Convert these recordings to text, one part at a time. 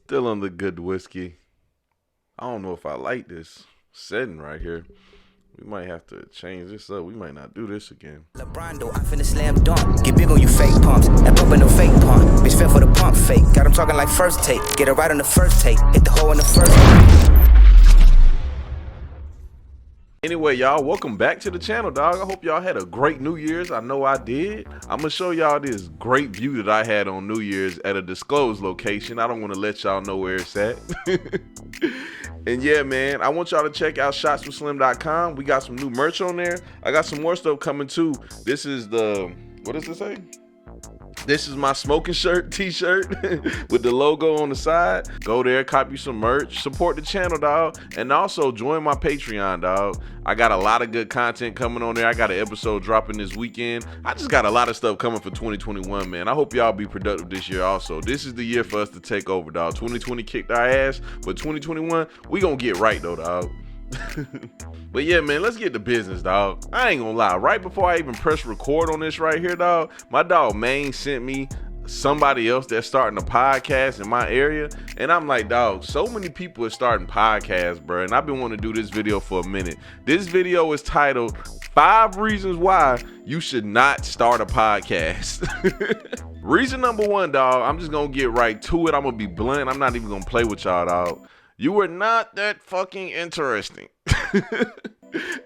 Still on the good whiskey. I don't know if I like this setting right here. We might have to change this up. We might not do this again. LeBron, I finna slam dunk. Get big on you fake pumps. That pumping no fake pump. Bitch fell for the pump fake. Got him talking like first take. Get it right on the first take. Hit the hole in the first. Anyway, y'all, welcome back to the channel, dog. I hope y'all had a great New Year's. I know I did. I'm gonna show y'all this great view that I had on New Year's at a disclosed location. I don't want to let y'all know where it's at. And yeah, man, I want y'all to check out shotswithslim.com. We got some new merch on there. I got some more stuff coming too. This is the, what does it say? This is my smoking shirt, t-shirt with the logo on the side. Go there, copy some merch, support the channel, dog. And also join my Patreon, dog. I got a lot of good content coming on there. I got an episode dropping this weekend. I just got a lot of stuff coming for 2021, man. I hope y'all be productive this year also. This is the year for us to take over, dog. 2020 kicked our ass, but 2021, we gonna get right though, dog. But yeah, man, let's get to business, dog. I ain't gonna lie, right before I even press record on this right here, dog, my dog Maine sent me somebody else that's starting a podcast in my area, and I'm like, dog, so many people are starting podcasts, bro, and I've been wanting to do this video for a minute. This video is titled 5 Reasons Why You Should Not Start a Podcast. Reason number 1, dog, I'm just gonna get right to it. I'm gonna be blunt. I'm not even gonna play with y'all, dog. You were not that fucking interesting.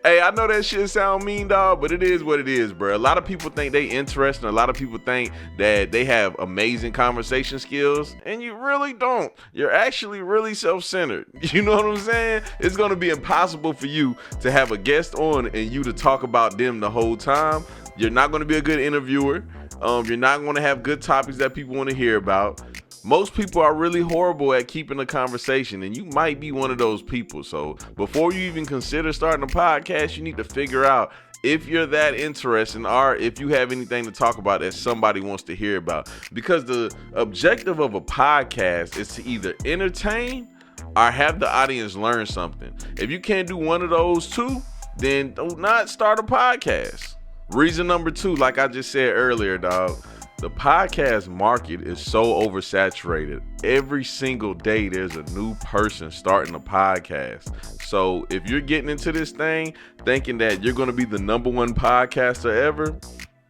Hey, I know that shit sound mean, dog, but it is what it is, bro. A lot of people think they interesting. A lot of people think that they have amazing conversation skills, and you really don't. You're actually really self-centered. You know what I'm saying? It's gonna be impossible for you to have a guest on and you to talk about them the whole time. You're not gonna be a good interviewer. You're not gonna have good topics that people want to hear about. Most people are really horrible at keeping a conversation, and you might be one of those people. So before you even consider starting a podcast, you need to figure out if you're that interesting or if you have anything to talk about that somebody wants to hear about. Because the objective of a podcast is to either entertain or have the audience learn something. If you can't do one of those two, then do not start a podcast. Reason number 2, like I just said earlier, dog. The podcast market is so oversaturated. Every single day there's a new person starting a podcast. So if you're getting into this thing thinking that you're going to be the #1 podcaster ever,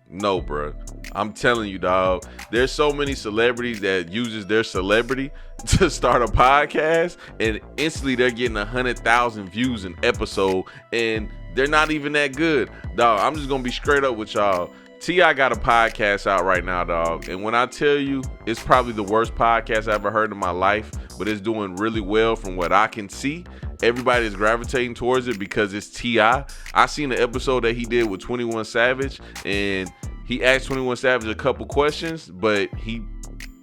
no, bro. I'm telling you, dog. There's so many celebrities that uses their celebrity to start a podcast, and instantly they're getting 100,000 views an episode, and they're not even that good. Dog, I'm just going to be straight up with y'all. T.I. got a podcast out right now, dog. And when I tell you, it's probably the worst podcast I ever heard in my life, but it's doing really well from what I can see. Everybody is gravitating towards it because it's T.I. I seen the episode that he did with 21 Savage, and he asked 21 Savage a couple questions, but he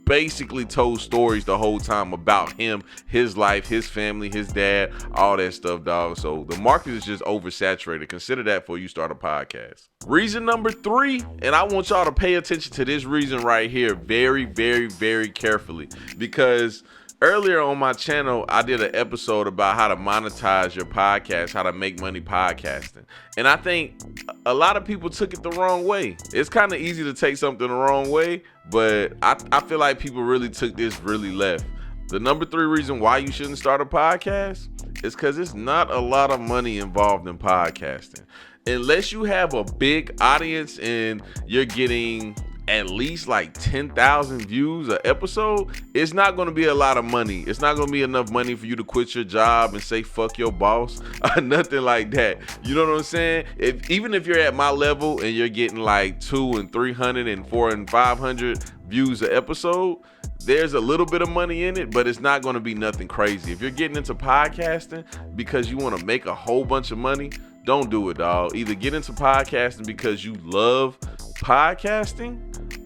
basically told stories the whole time about him, his life, his family, his dad, all that stuff, dog. So the market is just oversaturated. Consider that before you start a podcast. Reason number 3, and I want y'all to pay attention to this reason right here very, very, very carefully, because earlier on my channel, I did an episode about how to monetize your podcast, how to make money podcasting. And I think a lot of people took it the wrong way. It's kind of easy to take something the wrong way, but I feel like people really took this really left. The number 3 reason why you shouldn't start a podcast is because it's not a lot of money involved in podcasting. Unless you have a big audience and you're getting at least like 10,000 views an episode, it's not going to be a lot of money. It's not going to be enough money for you to quit your job and say fuck your boss or nothing like that. You know what I'm saying? Even if you're at my level and you're getting like 200 and 300 and 400 and 500 views an episode, there's a little bit of money in it, but it's not going to be nothing crazy. If you're getting into podcasting because you want to make a whole bunch of money, don't do it, dog. Either get into podcasting because you love podcasting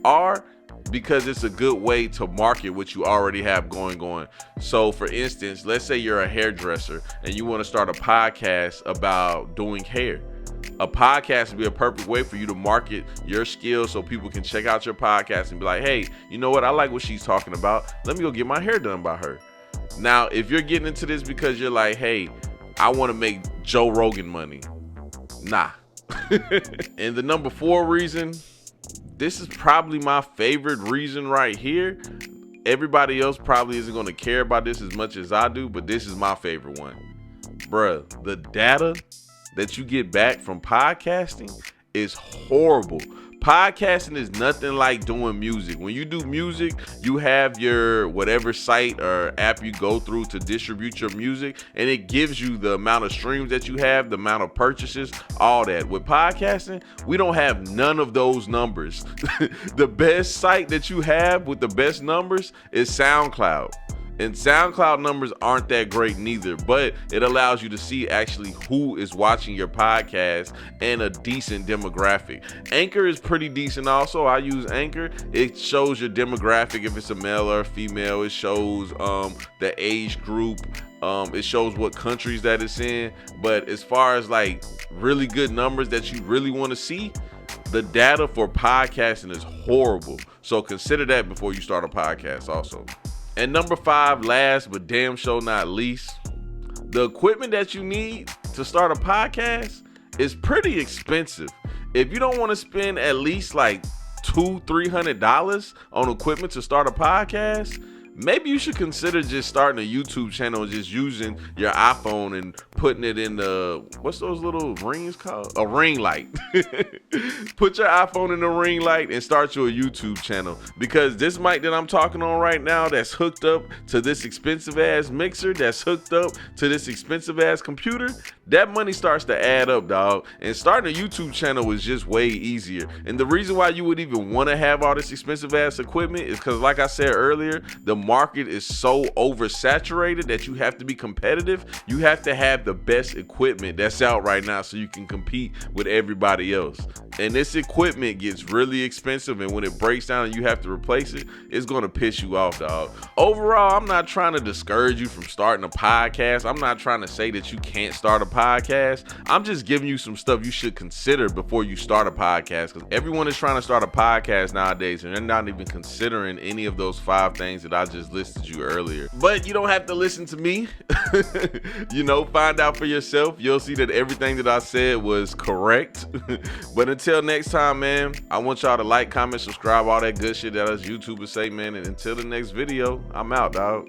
or because it's a good way to market what you already have going on. So for instance, let's say you're a hairdresser and you want to start a podcast about doing hair. A podcast would be a perfect way for you to market your skills so people can check out your podcast and be like, hey, you know what? I like what she's talking about. Let me go get my hair done by her. Now, if you're getting into this because you're like, hey, I want to make Joe Rogan money. Nah. And the number 4 reason, this is probably my favorite reason right here. everybody else probably isn't going to care about this as much as I do, but this is my favorite one. Bruh, the data that you get back from podcasting is horrible. Podcasting is nothing like doing music. When you do music, you have your whatever site or app you go through to distribute your music, and it gives you the amount of streams that you have, the amount of purchases, all that. With podcasting, we don't have none of those numbers. The best site that you have with the best numbers is SoundCloud. And SoundCloud numbers aren't that great neither, but it allows you to see actually who is watching your podcast and a decent demographic. Anchor is pretty decent also. I use Anchor. It shows your demographic, if it's a male or a female. It shows the age group. It shows what countries that it's in. But as far as like really good numbers that you really want to see, the data for podcasting is horrible. So consider that before you start a podcast also. And number 5, last but damn sure not least, the equipment that you need to start a podcast is pretty expensive. If you don't want to spend at least like $200-$300 on equipment to start a podcast, maybe you should consider just starting a YouTube channel and just using your iPhone and putting it in the, what's those little rings called? A ring light. Put your iPhone in the ring light and start your YouTube channel. Because this mic that I'm talking on right now that's hooked up to this expensive ass mixer, that's hooked up to this expensive ass computer, that money starts to add up, dog. And starting a YouTube channel is just way easier. And the reason why you would even want to have all this expensive ass equipment is because, like I said earlier, the market is so oversaturated that you have to be competitive. You have to have the best equipment that's out right now so you can compete with everybody else. And this equipment gets really expensive, and when it breaks down and you have to replace it, it's going to piss you off, dog. Overall, I'm not trying to discourage you from starting a podcast. I'm not trying to say that you can't start a podcast. I'm just giving you some stuff you should consider before you start a podcast, because everyone is trying to start a podcast nowadays and they're not even considering any of those 5 things that I just listed you earlier. But you don't have to listen to me. Find out for yourself. You'll see that everything that I said was correct. But until next time, man, I want y'all to like, comment, subscribe, all that good shit that us YouTubers say, man. And until the next video, I'm out, dog.